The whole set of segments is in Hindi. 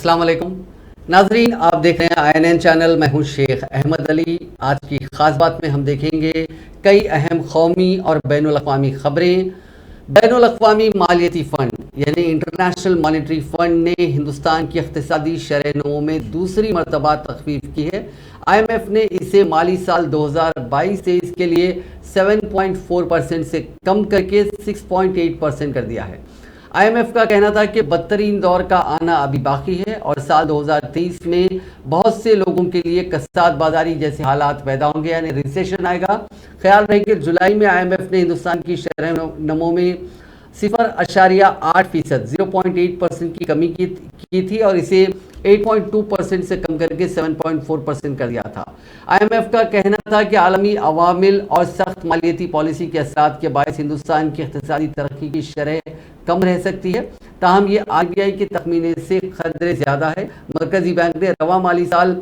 अस्सलाम वालेकुम नाजरीन, आप देख रहे हैं INN चैनल। मैं हूं शेख अहमद अली। आज की ख़ास बात में हम देखेंगे कई अहम कौमी और बैनुल अक़वामी ख़बरें। बैनुल अक़वामी मालियती फ़ंड यानी इंटरनेशनल मॉनेटरी फ़ंड ने हिंदुस्तान की इक़्तिसादी शरह-ए-नमो में दूसरी मरतबा तख़फ़ीफ़ की है। IMF ने इसे माली साल 2022-23 के लिए 7.4% से कम करके 6.8% कर दिया है। IMF का कहना था कि बदतरीन दौर का आना अभी बाकी है और साल 2023 में बहुत से लोगों के लिए कसाद बाजारी जैसे हालात पैदा होंगे, यानी रिसेशन आएगा। ख्याल रहे कि जुलाई में IMF ने हिंदुस्तान की शरह नमो में 0.8% 0.8% की कमी की थी और इसे 8.2% से कम करके 7.4% कर दिया था। IMF का कहना था कि आलमी अवामिल और सख्त मालियती पॉलिसी के असरात के बायस हिंदुस्तान की इक़्तिसादी तरक्की की शरह कम रह सकती है। ताहम ये RBI के तखमीने से खतरे ज़्यादा है। मरकज़ी बैंक ने रवा माली साल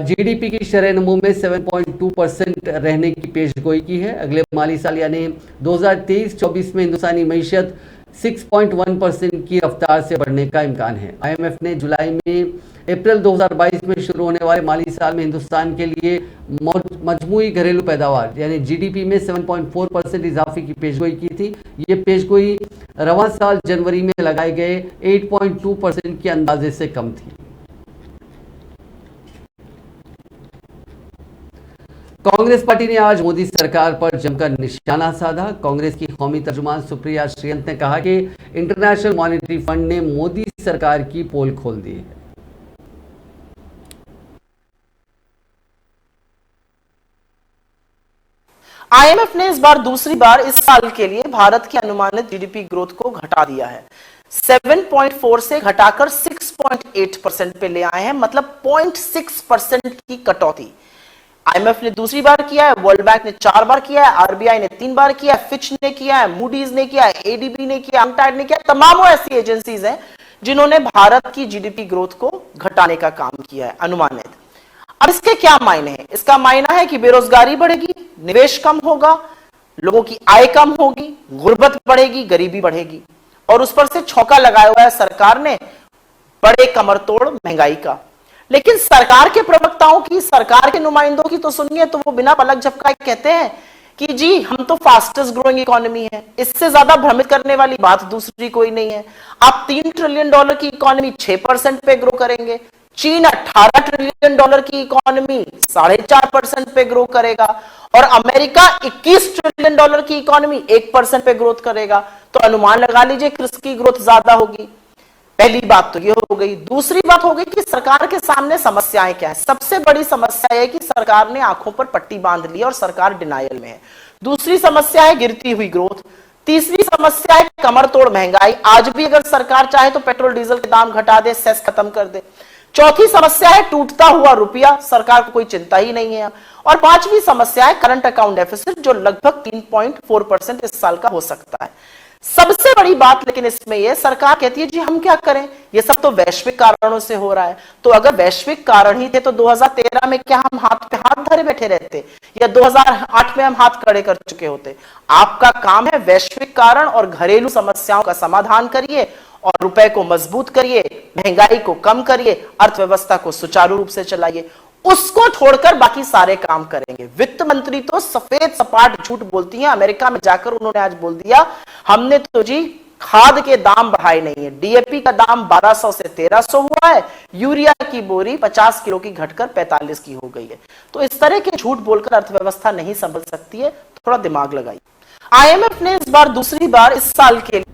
GDP की शरह नमो में 7.2% रहने की पेशगोई की है। अगले माली साल यानी 2023-24 में हिंदुस्तानी मईशत 6.1% की रफ्तार से बढ़ने का इम्कान है। IMF ने जुलाई में अप्रैल 2022 में शुरू होने वाले माली साल में हिंदुस्तान के लिए मजमूई घरेलू पैदावार यानी GDP में 7.4% इजाफे की पेशगोई की थी। ये पेशगोई रवा साल जनवरी में लगाए गए 8.2% के अंदाजे से कम थी। कांग्रेस पार्टी ने आज मोदी सरकार पर जमकर निशाना साधा। कांग्रेस की कौमी तर्जुमान सुप्रिया श्रीकांत ने कहा कि इंटरनेशनल मॉनेटरी फंड ने मोदी सरकार की पोल खोल दी है। IMF ने इस बार दूसरी बार इस साल के लिए भारत की अनुमानित GDP ग्रोथ को घटा दिया है। 7.4 से घटाकर 6.8% पे ले आए हैं, मतलब 0.6% की कटौती। IMF ने दूसरी बार किया है, वर्ल्ड बैंक ने 4 बार किया है, RBI ने 3 बार किया है, फिच ने किया है, मूडीज ने किया है, ADB ने किया, अंकटाड ने किया। तमाम ऐसी एजेंसीज हैं जिन्होंने भारत की GDP ग्रोथ को घटाने का काम किया है अनुमानित। अब इसके क्या मायने हैं? इसका मायना है कि बेरोजगारी बढ़ेगी, निवेश कम होगा, लोगों की आय कम होगी, गुर्बत बढ़ेगी, गरीबी बढ़ेगी और उस पर से छौका लगाया हुआ है सरकार ने बड़े कमरतोड़ महंगाई का। लेकिन सरकार के प्रवक्ताओं की, सरकार के नुमाइंदों की तो सुनिए, तो वो बिना पलक झपकाए कहते हैं कि जी हम तो फास्टेस्ट ग्रोइंग इकोनॉमी है। इससे ज्यादा भ्रमित करने वाली बात दूसरी कोई नहीं है। आप $3 ट्रिलियन की इकोनॉमी 6% पे ग्रो करेंगे। चीन $18 ट्रिलियन की इकोनॉमी 4.5% पे ग्रो करेगा और अमेरिका $21 ट्रिलियन की इकोनॉमी 1% पे ग्रोथ करेगा। तो अनुमान लगा लीजिए किसकी ग्रोथ ज्यादा होगी। पहली बात तो ये हो गई। दूसरी बात हो गई कि सरकार के सामने समस्याएं क्या है। सबसे बड़ी समस्या है कि सरकार ने आंखों पर पट्टी बांध ली और सरकार डिनायल में है। दूसरी समस्या है गिरती हुई ग्रोथ। तीसरी समस्या है कमर तोड़ महंगाई। आज भी अगर सरकार चाहे तो पेट्रोल डीजल के दाम घटा दे, सेस खत्म कर दे। चौथी समस्या है टूटता हुआ रुपया, सरकार को कोई चिंता ही नहीं है। और पांचवी समस्या है करंट अकाउंट डेफिसिट जो लगभग 3.4% इस साल का हो सकता है। सबसे बड़ी बात लेकिन इसमें यह, सरकार कहती है जी हम क्या करें, ये सब तो वैश्विक कारणों से हो रहा है। तो अगर वैश्विक कारण ही थे तो 2013 में क्या हम हाथ पे हाथ धरे बैठे रहते, या 2008 में हम हाथ खड़े कर चुके होते? आपका काम है वैश्विक कारण और घरेलू समस्याओं का समाधान करिए और रुपए को मजबूत करिए, महंगाई को कम करिए, अर्थव्यवस्था को सुचारू रूप से चलाइए। उसको छोड़कर बाकी सारे काम करेंगे। वित्त मंत्री तो सफेद सपाट झूठ बोलती हैं। अमेरिका में जाकर उन्होंने आज बोल दिया हमने तो जी खाद के दाम बढ़ाए नहीं है। DAP का दाम 1200 से 1300 हुआ है, यूरिया की बोरी 50 किलो की घटकर 45 की हो गई है। तो इस तरह के झूठ बोलकर अर्थव्यवस्था नहीं संभल सकती है, थोड़ा दिमाग लगाइए। IMF ने इस बार दूसरी बार इस साल के लिए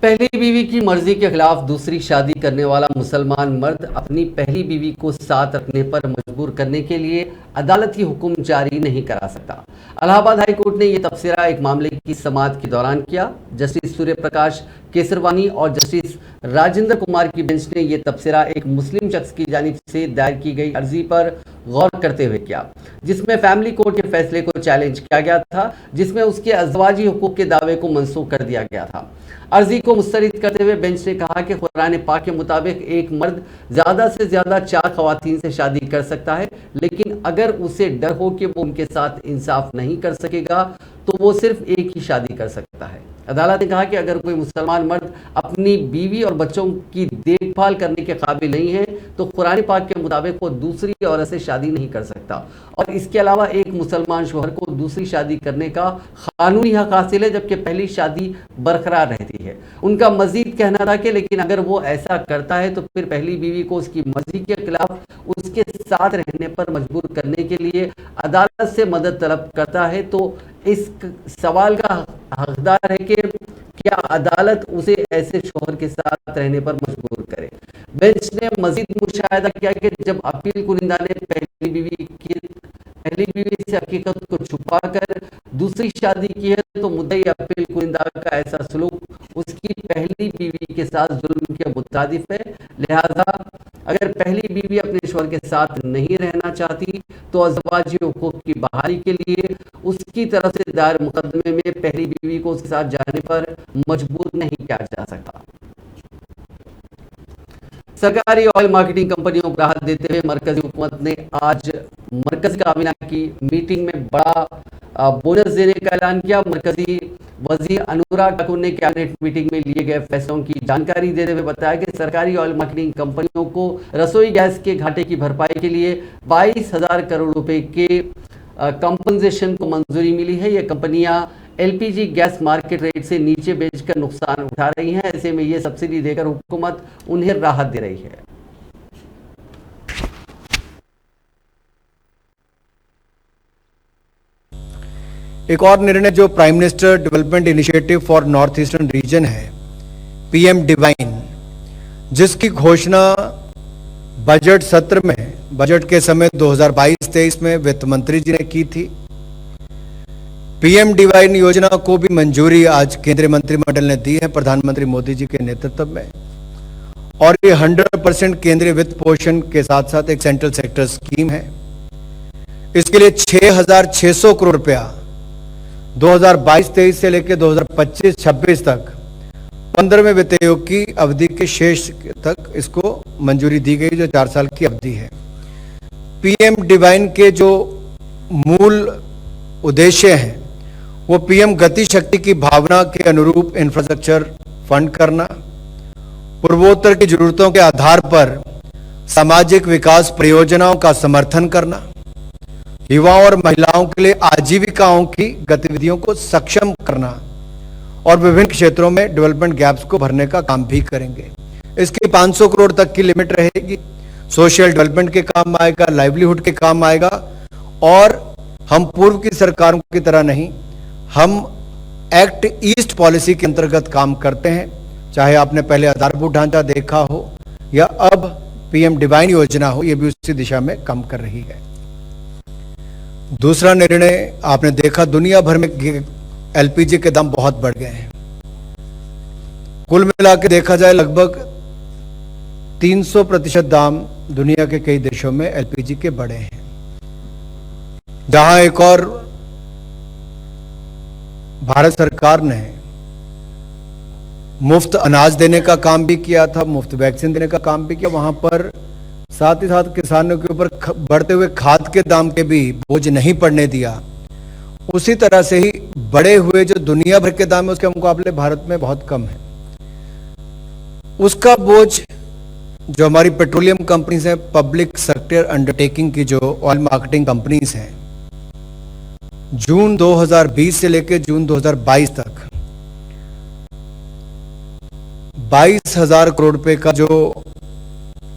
पहली बीवी की मर्जी के खिलाफ दूसरी शादी करने वाला मुसलमान मर्द अपनी पहली बीवी को साथ रखने पर मजबूर करने के लिए अदालती हुक्म जारी नहीं करा सकता। इलाहाबाद हाई कोर्ट ने यह तबसरा एक मामले की समाअत के दौरान किया। जस्टिस सूर्य प्रकाश केसरवानी और जस्टिस राजेंद्र कुमार की बेंच ने यह तबसरा एक मुस्लिम शख्स की जानिब से दायर की गई अर्जी पर गौर करते हुए किया, जिसमें फैमिली कोर्ट के फैसले को चैलेंज किया गया था, जिसमें उसके अज़वाजी हुकूक के दावे को मनसूख कर दिया गया था। अर्जी को मुस्तरद करते हुए बेंच ने कहा कि कुरान पाक के मुताबिक एक मर्द ज़्यादा से ज़्यादा 4 खवातीन से शादी कर सकता है, लेकिन अगर उसे डर हो कि वो उनके साथ इंसाफ नहीं कर सकेगा तो वो सिर्फ एक ही शादी कर सकता है। अदालत ने कहा कि अगर कोई मुसलमान मर्द अपनी बीवी और बच्चों की देखभाल करने के काबिल नहीं है तो कुरान पाक के मुताबिक वो दूसरी औरत से शादी नहीं कर सकता, और इसके अलावा एक मुसलमान शोहर को दूसरी शादी करने का कानूनी हक हासिल है, जबकि पहली शादी बरकरार रहती है। उनका मजीद कहना था कि लेकिन अगर वो ऐसा करता है तो फिर पहली बीवी को उसकी मर्जी के खिलाफ उसके साथ रहने पर मजबूर करने के लिए अदालत से मदद तलब करता है। तो इस सवाल का हकदार है कि क्या अदालत उसे ऐसे शोहर के साथ रहने पर मजबूर करे। बेंच ने मजीद मुशाहिदा किया कि जब अपील कुनिंदा ने पहली बीवी से हकीकत को छुपाकर दूसरी शादी की है तो मुद्दई अपील कुनिंदा का ऐसा सलूक उसकी पहली बीवी के साथ जुल्म के मुतादिफ है। लिहाजा अगर पहली बीवी अपने शोहर के साथ नहीं रहना चाहती तो अज़वाजी हुकूक की बहाली के लिए उसकी तरफ से दायर मुकदमे में पहली बीवी को उसके साथ जाने पर मजबूर नहीं किया जा सकता। सरकारी ऑयल मार्केटिंग कंपनियों को राहत देते हुए मरकजी हुकूमत ने आज मरकजी काबीना की मीटिंग में बड़ा बोनस देने का ऐलान किया। मरकजी वजीर अनुराग ठाकुर ने कैबिनेट मीटिंग में लिए गए फैसलों की जानकारी देते हुए बताया कि सरकारी ऑयल मार्केटिंग कंपनियों को रसोई गैस के घाटे की भरपाई के लिए 22,000 करोड़ रुपए के कंपनसेशन को मंजूरी मिली है। ये कंपनियां एलपीजी गैस मार्केट रेट से नीचे बेचकर नुकसान उठा रही हैं, ऐसे में ये सब्सिडी देकर हुकूमत उन्हें राहत दे रही है। एक और निर्णय जो prime minister development initiative for north eastern region है, पीएम डिवाइन, जिसकी घोषणा बजट सत्र में, बजट के समय 2022-23 में वित्त मंत्री जी ने की थी। पीएम डिवाइन योजना को भी मंजूरी आज केंद्रीय मंत्रिमंडल ने दी है प्रधानमंत्री मोदी जी के नेतृत्व में, और ये 100% केंद्रीय वित्त पोषण के साथ साथ एक सेंट्रल सेक्टर स्कीम है। इसके लिए 6,600 करोड़ रुपया 2022-23 से लेकर 2025-26 तक 15वें वित्त आयोग की अवधि के शेष तक इसको मंजूरी दी गई, जो 4 साल की अवधि है। पीएम डिवाइन के जो मूल उद्देश्य हैं वो पीएम गति शक्ति की भावना के अनुरूप इंफ्रास्ट्रक्चर फंड करना, पूर्वोत्तर की जरूरतों के आधार पर सामाजिक विकास परियोजनाओं का समर्थन करना, युवाओं और महिलाओं के लिए आजीविकाओं की गतिविधियों को सक्षम करना, और विभिन्न क्षेत्रों में डेवलपमेंट गैप्स को भरने का काम भी करेंगे। इसकी 500 करोड़ तक की लिमिट रहेगी। सोशल डेवलपमेंट के काम आएगा, लाइवलीहुड के काम आएगा, और हम पूर्व की सरकारों की तरह नहीं, हम एक्ट ईस्ट पॉलिसी के अंतर्गत काम करते हैं। चाहे आपने पहले आधारभूत ढांचा देखा हो या अब पीएम डिवाइन योजना हो, यह भी उसी दिशा में काम कर रही है। दूसरा निर्णय आपने देखा, दुनिया भर में एलपीजी के दाम बहुत बढ़ गए हैं। कुल मिला के देखा जाए लगभग 300% दाम दुनिया के कई देशों में एलपीजी के बढ़े हैं। जहां एक और भारत सरकार ने मुफ्त अनाज देने का काम भी किया था, मुफ्त वैक्सीन देने का काम भी किया, वहां पर साथ ही साथ किसानों के ऊपर बढ़ते हुए खाद के दाम के भी बोझ नहीं पड़ने दिया। उसी तरह से ही बढ़े हुए जो दुनिया भर के दाम है उसके मुकाबले भारत में बहुत कम है। उसका बोझ जो हमारी पेट्रोलियम कंपनीज हैं, पब्लिक सेक्टर अंडरटेकिंग की जो ऑयल मार्केटिंग कंपनीज हैं, जून 2020 से लेकर जून 2022 तक 22,000 करोड़ रुपए का जो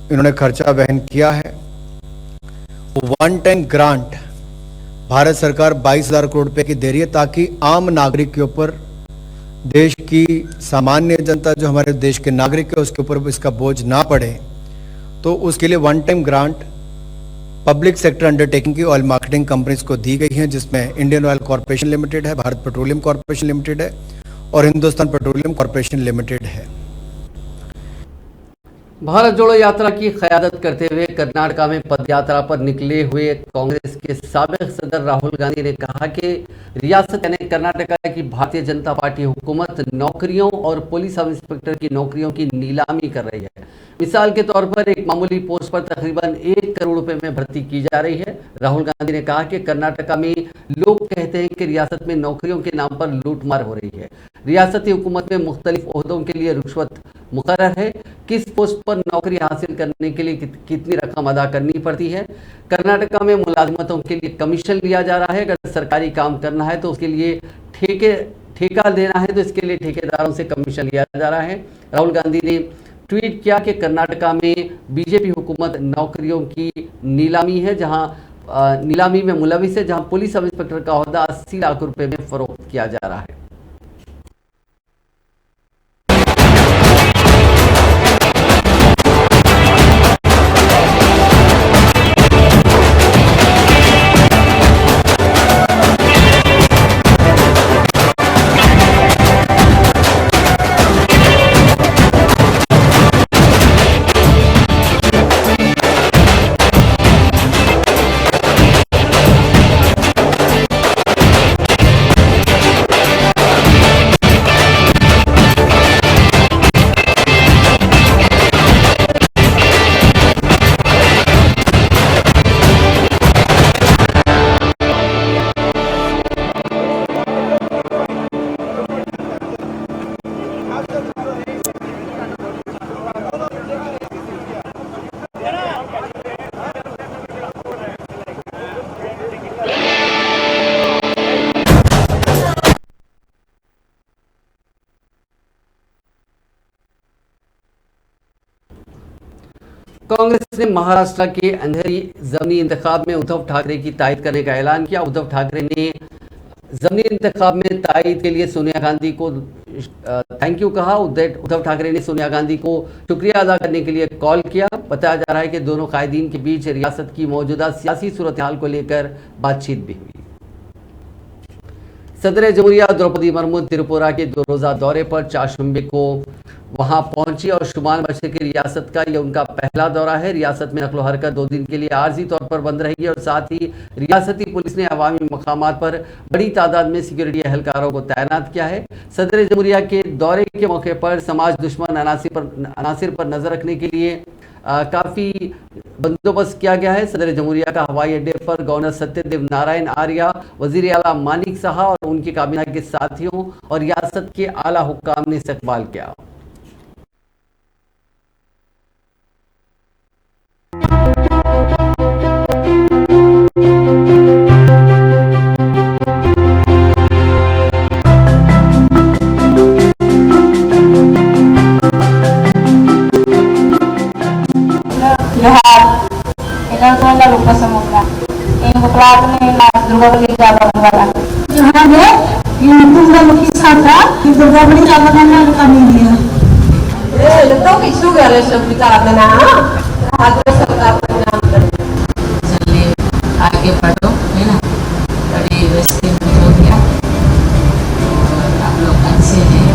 इन्होंने खर्चा वहन किया है। वन टाइम ग्रांट भारत सरकार 22,000 करोड़ रुपए की दे रही है, ताकि आम नागरिक के ऊपर, देश की सामान्य जनता जो हमारे देश के नागरिक है उसके ऊपर इसका बोझ ना पड़े। तो उसके लिए one time grant public sector undertaking की ऑयल मार्केटिंग कंपनीज को दी गई हैं, जिसमें इंडियन ऑयल कॉर्पोरेशन लिमिटेड है, भारत पेट्रोलियम कॉर्पोरेशन लिमिटेड है और हिंदुस्तान पेट्रोलियम कॉर्पोरेशन लिमिटेड है। भारत जोड़ो यात्रा की क़यादत करते हुए कर्नाटका में पदयात्रा पर निकले हुए कांग्रेस के साबिक़ सदर राहुल गांधी ने कहा कि रियासत यानी कर्नाटका की भारतीय जनता पार्टी हुकूमत नौकरियों और पुलिस सब इंस्पेक्टर की नौकरियों की नीलामी कर रही है। मिसाल के तौर पर एक मामूली पोस्ट पर तकरीबन 1 करोड़ रुपए में भर्ती की जा रही है। राहुल गांधी ने कहा कि कर्नाटका में लोग कहते हैं कि रियासत में नौकरियों के नाम पर लूटमार हो रही है। रियासती हुकूमत में मुख्तलिफ ओहदों के लिए रुश्वत मुकर्रर है। किस पोस्ट पर नौकरी हासिल करने के लिए कितनी रकम अदा करनी पड़ती है। कर्नाटका में मुलाजिमतों के लिए कमीशन लिया जा रहा है। अगर सरकारी काम करना है तो उसके लिए ठेका देना है तो इसके लिए ठेकेदारों से कमीशन लिया जा रहा है। राहुल गांधी ने ट्वीट किया कि कर्नाटका में बीजेपी हुकूमत नौकरियों की नीलामी में मुलविस है, जहां पुलिस सब इंस्पेक्टर का ओहदा 80 लाख रुपए में फरोख्त किया जा रहा है। कांग्रेस ने महाराष्ट्र के अंधेरी जमीनी इंतखाब में उद्धव ठाकरे की तायद करने का ऐलान किया। उद्धव ठाकरे ने जमीनी इंतखाब में तायद के लिए सोनिया गांधी को थैंक यू कहा। उद्धव ठाकरे ने सोनिया गांधी को शुक्रिया अदा करने के लिए कॉल किया। बताया जा रहा है कि दोनों कायदीन के बीच रियासत की मौजूदा सियासी सूरत हाल को लेकर बातचीत भी हुई। सदर जमहूरिया द्रौपदी मुर्मू त्रिपुरा के 2 रोजा दौरे पर चारशंबे को वहां पहुंची और शुमाल मशरक़ी रियासत का यह उनका पहला दौरा है। रियासत में नकलो हरकत 2 दिन के लिए आर्जी तौर पर बंद रहेगी और साथ ही रियासती पुलिस ने अवामी मकामात पर बड़ी तादाद में सिक्योरिटी एहलकारों को तैनात किया है। सदर जमहूरिया के दौरे के मौके पर समाज दुश्मन अनासिर पर नजर रखने के लिए काफी बंदोबस्त किया गया है। सदर जमहूरिया का हवाई अड्डे पर गवर्नर सत्यदेव नारायण आर्या, वजीर आला मानिक साहा और उनकी काबीना के साथियों और रियासत के आला हुक्काम ने इस्तकबाल किया। lupa semoga yang berkelak ini Durga Beli Jawa Barat. Jangan deh, yang itu sudah lukisah di Durga Beli Jawa Barat kami dia. Lepas itu gara seperti apa nak? Ada sesuatu nak. चलिए आगे बढ़ो है ना, बड़ी व्यवस्थित हो गया और आप लोग अच्छे हैं।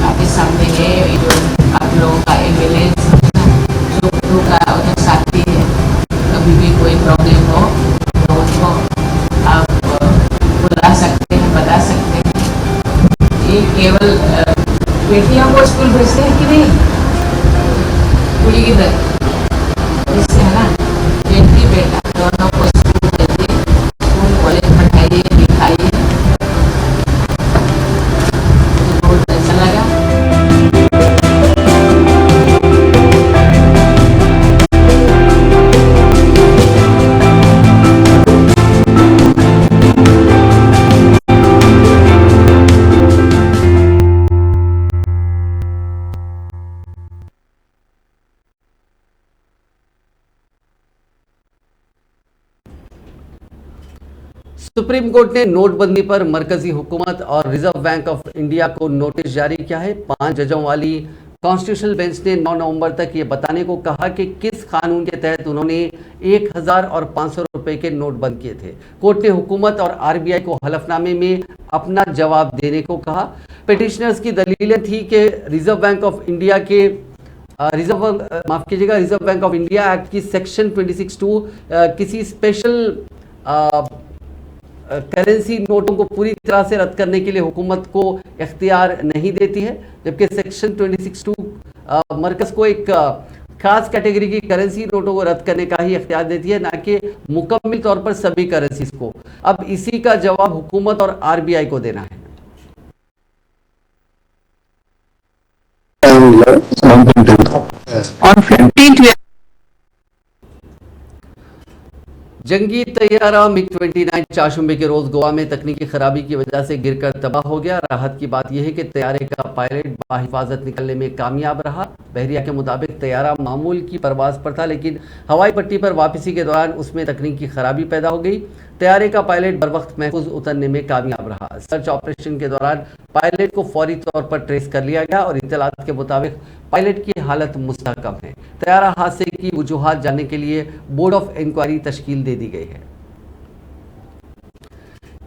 आपके सामने है जो आप लोगों का एमएलए जो का उधर साथी है, कभी भी कोई प्रॉब्लम हो तो उसको आप बुला सकते हैं, बता सकते हैं। ये केवल बेटियों को स्कूल भेजते हैं कि नहीं, कुड़ी किधर इससे है ना, बेटी बेटा दोनों को स्कूल भेजिए, स्कूल कॉलेज पढ़ाइए लिखाइए। बहुत अच्छा लगा। सुप्रीम कोर्ट ने नोटबंदी पर मरकजी हुकूमत और रिजर्व बैंक ऑफ इंडिया को नोटिस जारी किया है। 5 जजों वाली कॉन्स्टिट्यूशनल बेंच ने 9 नवंबर तक ये बताने को कहा कि किस कानून के तहत उन्होंने 1000 और 500 रुपए के नोट बंद किए थे। कोर्ट ने हुकूमत और आरबीआई को हलफनामे में अपना जवाब देने को कहा। पिटिशनर्स की दलीलें थी कि रिजर्व बैंक ऑफ इंडिया के reserve bank of India act की सेक्शन 26(2) किसी स्पेशल करेंसी नोटों को पूरी तरह से रद्द करने के लिए हुकूमत को इख्तियार नहीं देती है, जबकि सेक्शन 26(2) मरकज को एक खास कैटेगरी की करेंसी नोटों को रद्द करने का ही इख्तियार देती है, ना कि मुकम्मल तौर पर सभी करेंसीज को। अब इसी का जवाब हुकूमत और आरबीआई को देना है। On 15th, जंगी तैयारा मिग 29 चारशंबे के रोज गोवा में तकनीकी खराबी की वजह से गिरकर तबाह हो गया। राहत की बात यह है कि तैयारे का पायलट बाहिफाजत निकलने में कामयाब रहा। बहरिया के मुताबिक तैयारा मामूल की परवाज पर था, लेकिन हवाई पट्टी पर वापसी के दौरान उसमें तकनीकी खराबी पैदा हो गई। तैयारे का पायलट बर वक्त महफूज उतरने में कामयाब रहा। सर्च ऑपरेशन के दौरान पायलट को फौरी तौर पर ट्रेस कर लिया गया और इत्तलात के मुताबिक पायलट की हालत मुस्तहकम है। तैयारा हादसे की वजूहात जानने के लिए बोर्ड ऑफ इंक्वायरी तश्कील दे दी गई है।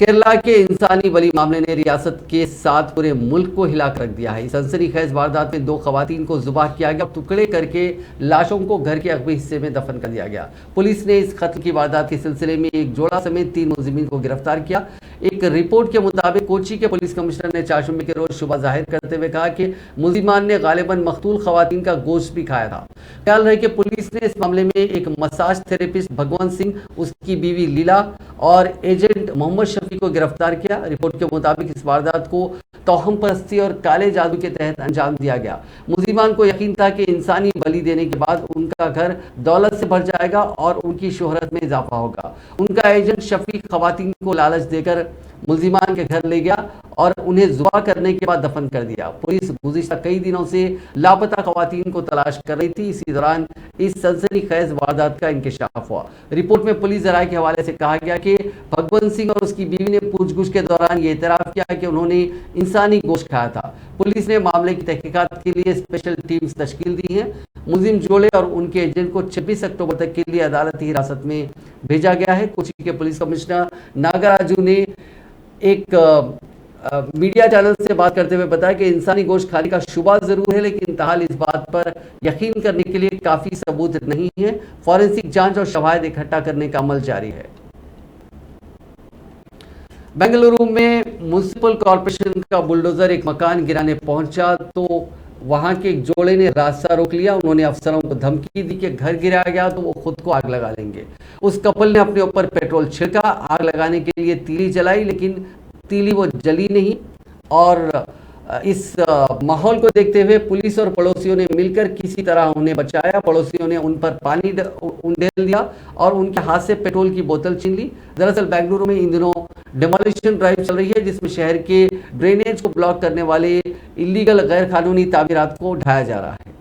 केरला के इंसानी बली मामले ने रियासत के साथ पूरे मुल्क को हिला कर रख दिया है। इस सनसनीखेज वारदात में 2 खवातीन को जुबाह किया गया, टुकड़े करके लाशों को घर के अगबी हिस्से में दफन कर दिया गया। पुलिस ने इस कत्ल की वारदात के सिलसिले में एक जोड़ा समेत 3 मुलजिमीन को गिरफ्तार किया। एक रिपोर्ट के मुताबिक कोची के पुलिस कमिश्नर ने चारशंबे के रोज शुबा जाहिर करते हुए कहा कि मुलजिमान ने गालिबन मकतूल खवातीन का गोश्त भी खाया था। ख्याल रहे कि पुलिस ने इस मामले में एक मसाज थेरेपिस्ट भगवंत सिंह, उसकी बीवी लीला और एजेंट मोहम्मद शफी को गिरफ्तार किया। रिपोर्ट के मुताबिक इस वारदात को तोहम परस्ती और काले जादू के तहत अंजाम दिया गया। मुलजिमान को यकीन था कि इंसानी बलि देने के बाद उनका घर दौलत से भर जाएगा और उनकी शोहरत में इजाफा होगा। उनका एजेंट शफी खवातीन को लालच देकर मुलजिमान के घर ले गया और उन्हें जुबा करने के बाद दफन कर दिया। पुलिस गुज़िश्ता कई दिनों से लापता खवातीन को तलाश कर रही थी। इसी दौरान इस सनसनीखेज वारदात का इंकशाफ हुआ। रिपोर्ट में पुलिस जराये के हवाले से कहा गया कि भगवंत सिंह और उसकी बीवी ने पूछगछ के दौरान ये इतराफ़ किया कि उन्होंने इंसानी गोश्त खाया था। पुलिस ने मामले की तहकीकात के लिए स्पेशल टीम्स तश्कील दी हैं। मुलजिम जोड़े और उनके एजेंट को 26 अक्टूबर तक के लिए अदालती हिरासत में भेजा गया है। कोची के पुलिस कमिश्नर नागराजू ने एक मीडिया चैनल से बात करते हुए बताया कि इंसानी गोश्त खाने का शुबा जरूर है, लेकिन ताहाल इस बात पर यकीन करने के लिए काफी सबूत नहीं है। फॉरेंसिक जांच और शवाहिद इकट्ठा करने का अमल जारी है। बेंगलुरु में म्युनिसिपल कॉर्पोरेशन का बुलडोजर एक मकान गिराने पहुंचा तो वहां के एक जोड़े ने रास्ता रोक लिया। उन्होंने अफसरों को धमकी दी कि घर गिराया गया तो वो खुद को आग लगा लेंगे। उस कपल ने अपने ऊपर पेट्रोल छिड़का, आग लगाने के लिए तीली जलाई, लेकिन तीली वो जली नहीं। और इस माहौल को देखते हुए पुलिस और पड़ोसियों ने मिलकर किसी तरह उन्हें बचाया। पड़ोसियों ने उन पर पानी उंडेल दिया और उनके हाथ से पेट्रोल की बोतल छीन ली। दरअसल बेंगलुरु में इन दिनों डिमोलिशन ड्राइव चल रही है, जिसमें शहर के ड्रेनेज को ब्लॉक करने वाले इलीगल गैर कानूनी तामीरात को ढाया जा रहा है।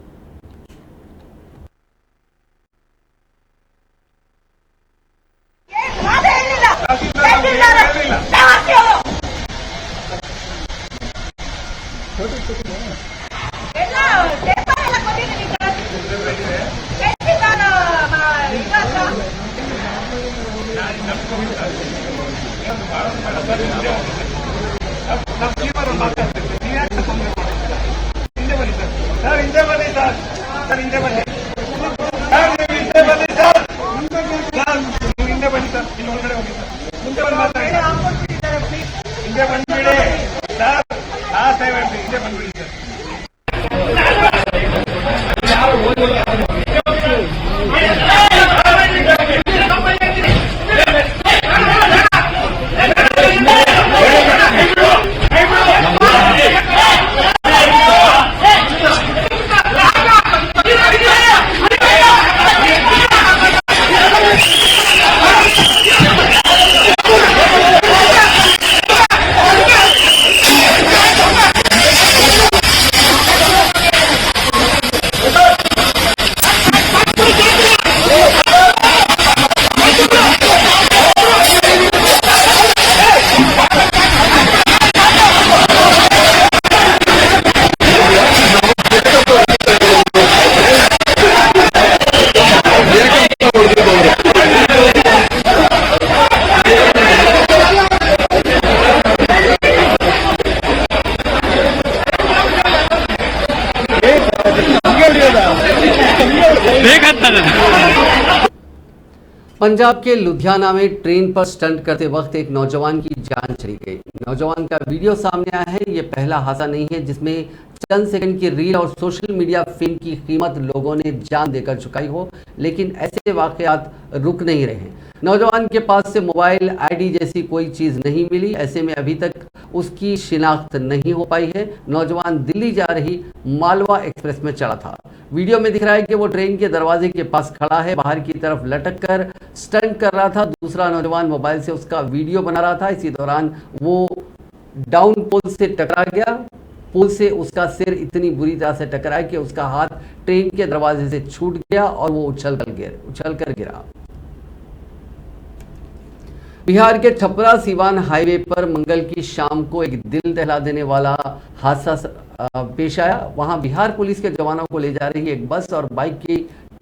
पंजाब के लुधियाना में ट्रेन पर स्टंट करते वक्त एक नौजवान की जान चली गई। नौजवान का वीडियो सामने आया है। ये पहला हादसा नहीं है जिसमें चंद सेकंड की रील और सोशल मीडिया फेम की कीमत लोगों ने जान देकर चुकाई हो, लेकिन ऐसे वाकयात रुक नहीं रहे। नौजवान के पास से मोबाइल आईडी जैसी कोई चीज नहीं मिली। ऐसे में अभी तक उसकी शिनाख्त नहीं हो पाई है। नौजवान दिल्ली जा रही मालवा एक्सप्रेस में चढ़ा था। वीडियो में दिख रहा है कि वो ट्रेन के दरवाजे के पास खड़ा है, बाहर की तरफ लटक कर स्टंट कर रहा था। दूसरा नौजवान मोबाइल से उसका वीडियो बना रहा था। इसी दौरान वो डाउन पोल से टकरा गया। पुल से उसका सिर इतनी बुरी तरह से टकराया कि उसका हाथ ट्रेन के दरवाजे से छूट गया और वो उछल कर गिरा। बिहार के छपरा सीवान हाईवे पर मंगल की शाम को एक दिल दहला देने वाला हादसा पेश आया। वहां बिहार पुलिस के जवानों को ले जा रही एक बस और बाइक की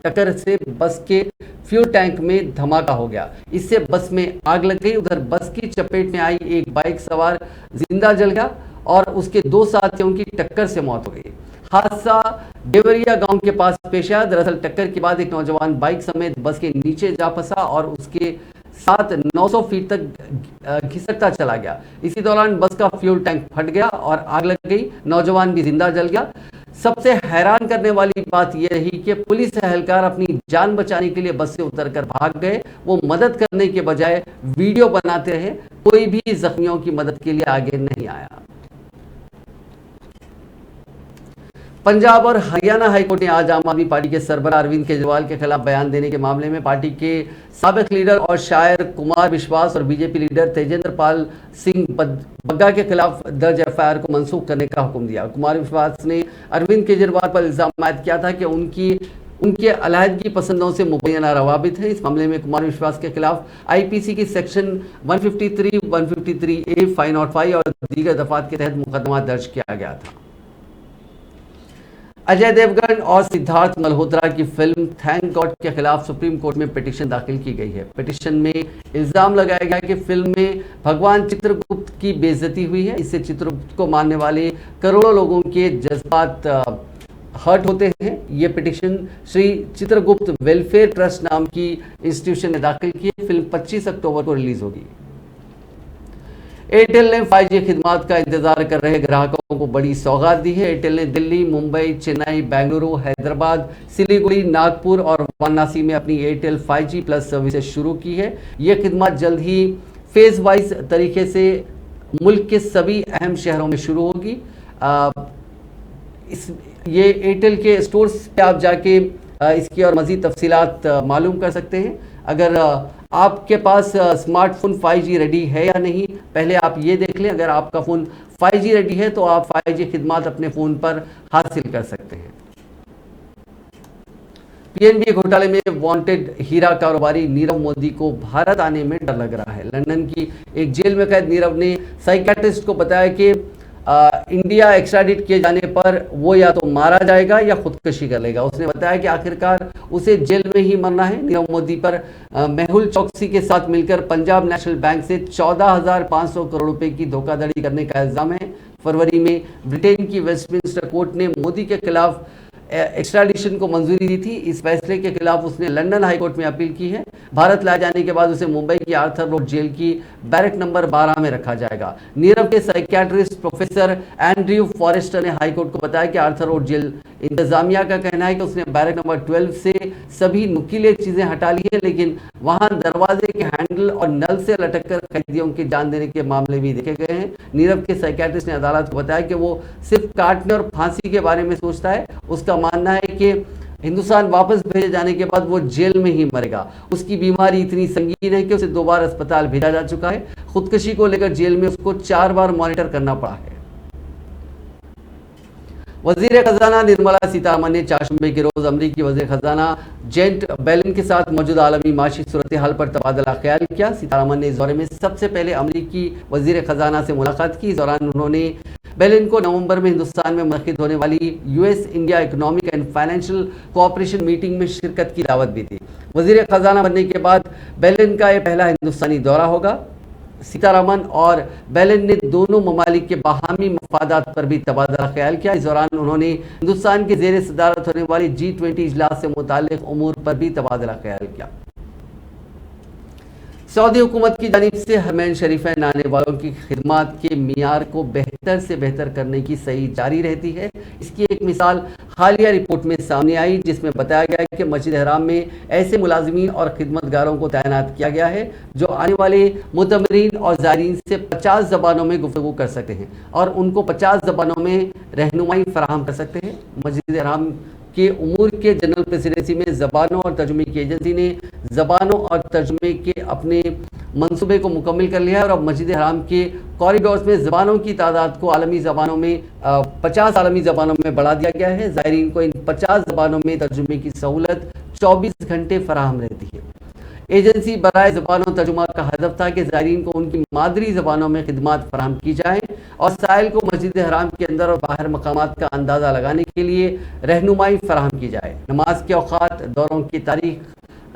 टक्कर से बस के फ्यूल टैंक में धमाका हो गया। इससे बस में आग लग गई। उधर बस की चपेट में आई एक बाइक सवार जिंदा जल गया और उसके 2 साथियों की टक्कर से मौत हो गई। हादसा देवरिया गांव के पास पेश आया। दरअसल टक्कर के बाद एक नौजवान बाइक समेत बस के नीचे जा फंसा और उसके साथ 900 फीट तक खिसकता चला गया। इसी दौरान बस का फ्यूल टैंक फट गया और आग लग गई। नौजवान भी जिंदा जल गया। सबसे हैरान करने वाली बात यह रही कि पुलिस एहलकार अपनी जान बचाने के लिए बस से उतरकर भाग गए। वो मदद करने के बजाय वीडियो बनाते रहे। कोई भी जख्मियों की मदद के लिए आगे नहीं आया। पंजाब और हरियाणा हाईकोर्ट ने आज आम आदमी पार्टी के सरबराह अरविंद केजरीवाल के खिलाफ बयान देने के मामले में पार्टी के साबिक लीडर और शायर कुमार विश्वास और बीजेपी लीडर तेजेंद्र पाल सिंह बग्गा के खिलाफ दर्ज एफआईआर को मंसूख करने का हुक्म दिया। कुमार विश्वास ने अरविंद केजरीवाल पर इल्जाम आयद किया था कि उनके अलहदगी पसंदों से मुबैना रवाबित है। इस मामले में कुमार विश्वास के खिलाफ आईपीसी की सेक्शन 153, 153A, 505 और दीगर दफात के तहत मुकदमा दर्ज किया गया था। अजय देवगन और सिद्धार्थ मल्होत्रा की फिल्म थैंक गॉड के खिलाफ सुप्रीम कोर्ट में पिटीशन दाखिल की गई है। पिटीशन में इल्जाम लगाया गया कि फिल्म में भगवान चित्रगुप्त की बेइज्जती हुई है। इससे चित्रगुप्त को मानने वाले करोड़ों लोगों के जज्बात हर्ट होते हैं। ये petition Shri Chitragupta welfare trust नाम की इंस्टीट्यूशन ने दाखिल की है। फिल्म 25 अक्टूबर को रिलीज होगी। एयरटेल ने 5G खिदमात का इंतजार कर रहे ग्राहकों को बड़ी सौगात दी है। एयरटेल ने दिल्ली, मुंबई, चेन्नई, बेंगलुरु, हैदराबाद, सिलीगुड़ी, नागपुर और वाराणसी में अपनी एयरटेल 5G प्लस सर्विसेज शुरू की है। यह खिदमत जल्द ही फेज वाइज तरीके से मुल्क के सभी अहम शहरों में शुरू होगी। ये एयरटेल के स्टोर्स पे आप जाके इसकी और मज़ीद तफसीलात मालूम कर सकते हैं। अगर आपके पास स्मार्टफोन 5G रेडी है या नहीं, पहले आप ये देख लें। अगर आपका फ़ोन 5G रेडी है तो आप 5G खिदमात अपने फ़ोन पर हासिल कर सकते हैं। पीएनबी घोटाले में वांटेड हीरा कारोबारी नीरव मोदी को भारत आने में डर लग रहा है। लंदन की एक जेल में कैद नीरव ने साइकियाट्रिस्ट को बताया कि इंडिया एक्स्ट्राडिट किए जाने पर वो या तो मारा जाएगा या खुदकुशी कर लेगा। उसने बताया कि आखिरकार उसे जेल में ही मरना है। नीरव मोदी पर मेहुल चौकसी के साथ मिलकर पंजाब नेशनल बैंक से 14,500 करोड़ रुपए की धोखाधड़ी करने का इल्जाम है। फरवरी में ब्रिटेन की वेस्टमिंस्टर कोर्ट ने मोदी के खिलाफ एक्स्ट्राडिशन को मंजूरी दी थी। इस फैसले के खिलाफ उसने लंदन हाईकोर्ट में अपील की है। भारत लाए जाने के बाद उसे मुंबई की आर्थर रोड जेल की बैरक नंबर 12 में रखा जाएगा। नीरव के साइकियाट्रिस्ट प्रोफेसर एंड्रयू फॉरेस्टर ने हाईकोर्ट को बताया कि आर्थर रोड जेल इंतजामिया का कहना है कि उसने बैरक नंबर 12 से सभी नुकीले चीजें हटा ली है, लेकिन वहां दरवाजे के हैंडल और नल से लटककर कैदियों की जान देने के मामले भी देखे गए हैं। नीरव के साइकियाट्रिस्ट ने अदालत को बताया कि वो सिर्फ काटने और फांसी के बारे में सोचता है। उसका मानना है कि हिंदुस्तान वापस भेजे जाने के बाद वो जेल में ही मरेगा। उसकी बीमारी इतनी संगीन है कि उसे 2 बार अस्पताल भेजा जा चुका है। खुदकुशी को लेकर जेल में उसको 4 बार मॉनिटर करना पड़ा है। वजीर खजाना निर्मला सीतारमण ने चारशंबे के रोज अमरीकी वजीर खजाना जेनेट बेलन के साथ मौजूदा आलमी माशी सूरत हाल पर तबादला ख्याल किया। सीतारमण ने इस दौरे में सबसे पहले अमरीकी वजीर खजाना से मुलाकात की। इस दौरान उन्होंने बेलन को नवंबर में हिंदुस्तान में मुनक़िद होने वाली US India economic and financial cooperation meeting में शिरकत की दावत भी दी। वजीर खजाना बनने के बाद बेलन का यह पहला हिंदुस्तानी दौरा होगा। सीतारमण और बेलन ने दोनों ममालिक के बाहमी मफादात पर भी तबादला ख्याल किया। इस दौरान उन्होंने हिंदुस्तान के जेर सदारत होने वाली G20 इजलास से मुताल्लिक उमूर पर भी तबादला ख्याल किया। सऊदी हुकूमत की जानिब से हरमैन शरीफैन आने वालों की खिदमत के मियार को बेहतर से बेहतर करने की सही जारी रहती है। इसकी एक मिसाल हालिया रिपोर्ट में सामने आई, जिसमें बताया गया है कि मस्जिद हराम में ऐसे मुलाजमीन और खिदमतगारों को तैनात किया गया है जो आने वाले मुतमरीन और ज़ायरीन से 50 ज़बानों में गुफ्तगू कर सकते हैं और उनको 50 ज़बानों में रहनुमाई फराहम कर सकते हैं। मस्जिद हराम के उमूर के जनरल प्रेसिडेंसी में ज़बानों और तर्जुमे की एजेंसी ने ज़बानों और तर्जुमे के अपने मंसूबे को मुकम्मल कर लिया है और अब मस्जिद हराम के कॉरिडोर्स में ज़बानों की तादाद को आलमी ज़बानों में 50 आलमी ज़बानों में बढ़ा दिया गया है। ज़ायरीन को इन 50 ज़बानों में तर्जुमे की सहूलत 24 घंटे फराहम रहती है। एजेंसी बराए ज़बानों तर्जुमा का हदफ था कि ज़ायरीन को उनकी मादरी ज़बानों में खिदमत फराहम की जाए और साइल को मस्जिद हराम के अंदर और बाहर मकामात का अंदाज़ा लगाने के लिए रहनुमाई फराहम की जाए। नमाज के औकात, दौरों की तारीख,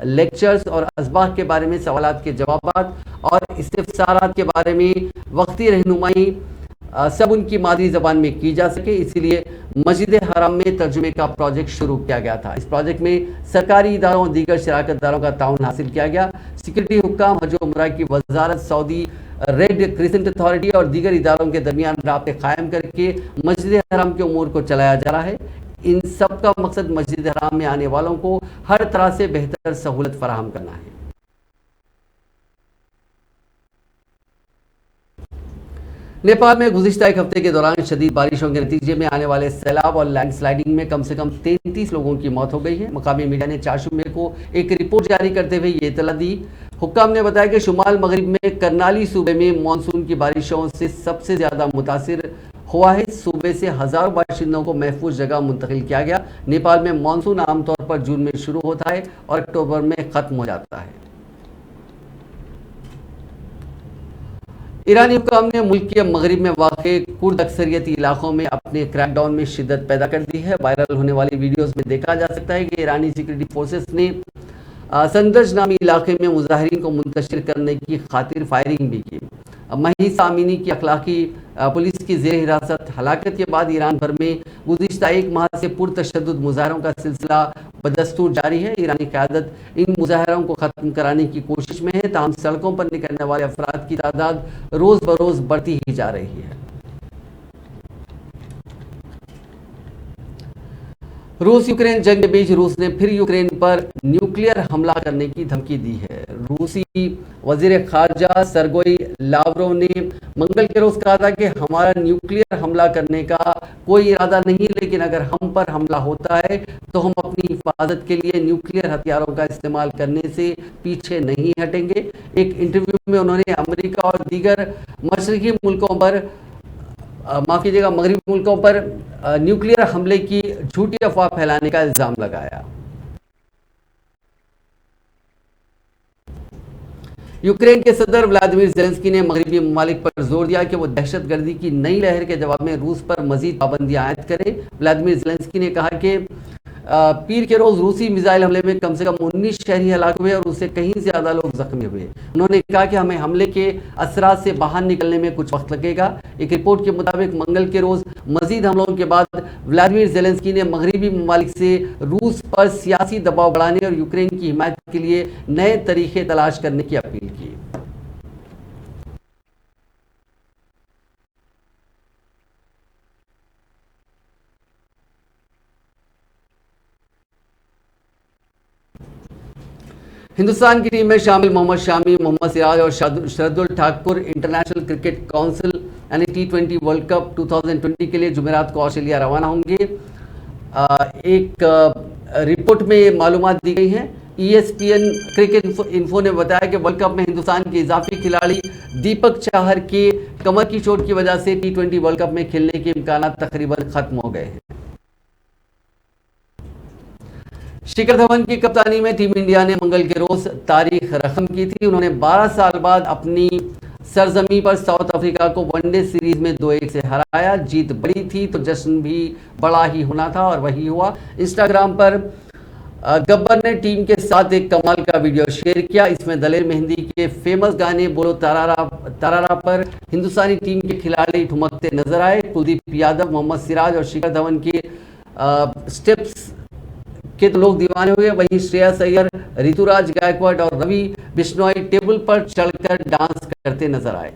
लेक्चर्स और असबाह के बारे में सवालात के जवाबात और इस्तिफसारात के बारे में वक्ती रहनुमाई सब उनकी मादरी ज़बान में की जा सके, इसीलिए मस्जिद हराम में तर्जुमे का प्रोजेक्ट शुरू किया गया था। इस प्रोजेक्ट में सरकारी इदारों और दीगर शराकतदारों का ताउन हासिल किया गया। सिक्योरिटी हुक्काम, हज व उम्रा की वजारत, सऊदी रेड क्रिसेंट अथॉरिटी और दीगर इदारों के दरमियान राब्ते कायम करके मस्जिद हराम के उमूर को चलाया जा रहा है। इन सब का मकसद मस्जिद हराम में आने वालों को हर तरह से बेहतर सहूलत फराहम करना है। नेपाल में गुज़िश्ता एक हफ्ते के दौरान शदीद बारिशों के नतीजे में आने वाले सैलाब और लैंडस्लाइडिंग में कम से कम 33 लोगों की मौत हो गई है। मकामी मीडिया ने 4 शुमे को एक रिपोर्ट जारी करते हुए ये इतला दी। हुक्काम ने बताया कि शुमाल मगरिब में करनाली सूबे में मानसून की बारिशों से सबसे ज़्यादा मुतासिर हुआ है। सूबे से हज़ारों बाशिंदों को महफूज जगह मुंतकिल किया गया। नेपाल में मानसून आमतौर पर जून में शुरू होता है और अक्टूबर में ख़त्म हो जाता है। ईरानी हुक्काम ने मुल्क के मगरिब में वाक़े कुर्द अक्सरियती इलाकों में अपने क्रैकडाउन में शिद्दत पैदा कर दी है। वायरल होने वाली वीडियोस में देखा जा सकता है कि ईरानी सिक्योरिटी फोर्सेस ने संदर्ज नामी इलाके में मुजाहिरीन को मुंतशिर करने की खातिर फायरिंग भी की। महिसा अमीनी की अखलाकी पुलिस की ज़ेर हिरासत हलाकत के बाद ईरान भर में गुज़िश्ता एक माह से पुरतशद्दुद मुजाहरों का सिलसिला बदस्तूर जारी है। ईरानी क़यादत इन मुजाहरों को ख़त्म कराने की कोशिश में है, ताहम सड़कों पर निकलने वाले अफराद की तादाद रोज़ बरोज़ बढ़ती ही जा रही है। रूस यूक्रेन जंग के बीच रूस ने फिर यूक्रेन पर न्यूक्लियर हमला करने की धमकी दी है। रूसी वज़ीर ख़ारजा सरगोई लावरोव ने मंगल के रोज़ कहा था कि हमारा न्यूक्लियर हमला करने का कोई इरादा नहीं, लेकिन अगर हम पर हमला होता है तो हम अपनी हिफाजत के लिए न्यूक्लियर हथियारों का इस्तेमाल करने से पीछे नहीं हटेंगे। एक इंटरव्यू में उन्होंने अमेरिका और दीगर मशरक़ी मुल्कों पर मगरबी मुल्कों पर न्यूक्लियर हमले की झूठी अफवाह फैलाने का इल्ज़ाम लगाया। यूक्रेन के सदर व्लादिमीर ज़ेलेंस्की ने मगरबी ममालिक पर जोर दिया कि वो दहशतगर्दी की नई लहर के जवाब में रूस पर मजीद पाबंदियां आयद करें। व्लादिमीर ज़ेलेंस्की ने कहा कि पीर के रोज़ रूसी मिसाइल हमले में कम से कम 19 शहरी हलाक हुए और उससे कहीं ज़्यादा लोग जख्मी हुए। उन्होंने कहा कि हमें हमले के असरात से बाहर निकलने में कुछ वक्त लगेगा। एक रिपोर्ट के मुताबिक मंगल के रोज़ मजीद हमलों के बाद व्लादिमीर ज़ेलेंस्की ने मगरबी ममालिक से रूस पर सियासी दबाव बढ़ाने और यूक्रेन की हिमायत के लिए नए तरीके तलाश करने की अपील की। हिंदुस्तान की टीम में शामिल मोहम्मद शामी, मोहम्मद सिराज और Shardul Thakur international cricket council यानी T20 वर्ल्ड कप 2020 के लिए जुमेरात को ऑस्ट्रेलिया रवाना होंगे। एक रिपोर्ट में मालूमात दी गई हैं। ESPN क्रिकेट इन्फो ने बताया कि वर्ल्ड कप में हिंदुस्तान के इजाफी खिलाड़ी दीपक चाहर के कमर की चोट की वजह से T20 वर्ल्ड कप में खेलने के इम्कान तकरीबन खत्म हो गए हैं। शिखर धवन की कप्तानी में टीम इंडिया ने मंगल के रोज तारीख रकम की थी। उन्होंने 12 साल बाद अपनी सरजमी पर साउथ अफ्रीका को वनडे सीरीज में 2-1 से हराया। जीत बड़ी थी तो जश्न भी बड़ा ही होना था और वही हुआ। इंस्टाग्राम पर गब्बर ने टीम के साथ एक कमाल का वीडियो शेयर किया। इसमें दलेर मेहंदी के फेमस गाने बोलो तारारा पर हिंदुस्तानी टीम के खिलाड़ी ठुमकते नजर आए। कुलदीप यादव, मोहम्मद सिराज और शिखर धवन के स्टेप्स के तो लोग दीवाने हो गए, वहीं श्रेयस अय्यर, ऋतुराज गायकवाड़ और रवि बिश्नोई टेबल पर चढ़कर डांस करते नजर आए।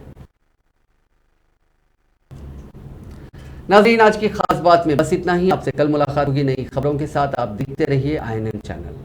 नाज़रीन, आज की खास बात में बस इतना ही। आपसे कल मुलाकात होगी नई खबरों के साथ। आप देखते रहिए INN चैनल।